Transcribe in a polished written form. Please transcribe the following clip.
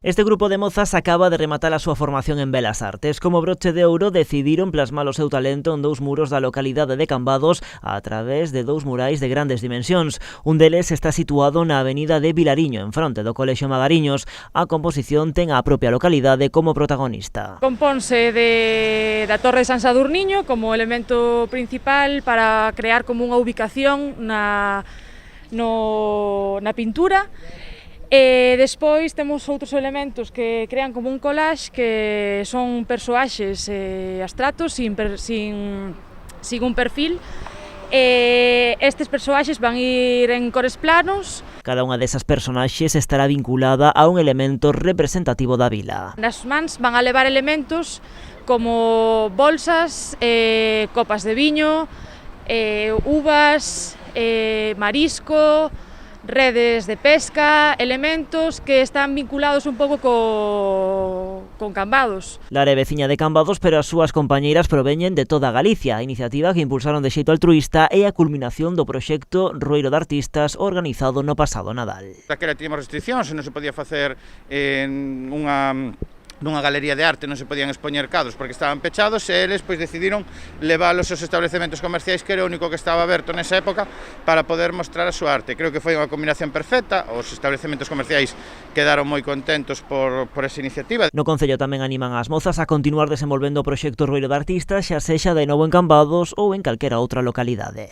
Este grupo de mozas acaba de rematar a súa formación en Belas Artes. Como broche de ouro decidiron plasmar o seu talento en 2 muros da localidade de Cambados a través de 2 murais de grandes dimensións. Un deles está situado na avenida de Vilariño, en fronte do Colexio Magariños. A composición ten a propia localidade como protagonista. Compónse da Torre de San Sadurniño como elemento principal para crear como unha ubicación na pintura. E despois temos outros elementos que crean como un collage que son persoaxes abstractos sin un perfil. Estes persoaxes van ir en cores planos. Cada unha desas personaxes estará vinculada a un elemento representativo da vila. Nas mans van a levar elementos como bolsas, copas de viño, uvas, marisco, redes de pesca, elementos que están vinculados un pouco con Cambados. Lara é veciña de Cambados, pero as súas compañeiras proveñen de toda Galicia. A iniciativa que impulsaron de xeito altruísta é a culminación do proxecto Rueiro de Artistas organizado no pasado Nadal. Daquela tiñamos restriccións, non se podía facer nunha galería de arte, non se podían expoñer cadros porque estaban pechados e eles pois decidiron leválos aos establecementos comerciais, que era o único que estaba aberto nesa época, para poder mostrar a súa arte. Creo que foi unha combinación perfecta, os establecementos comerciais quedaron moi contentos por esa iniciativa. No Concello tamén animan as mozas a continuar desenvolvendo o proxecto Rueiro de Artistas, xa sexa de novo en Cambados ou en calquera outra localidade.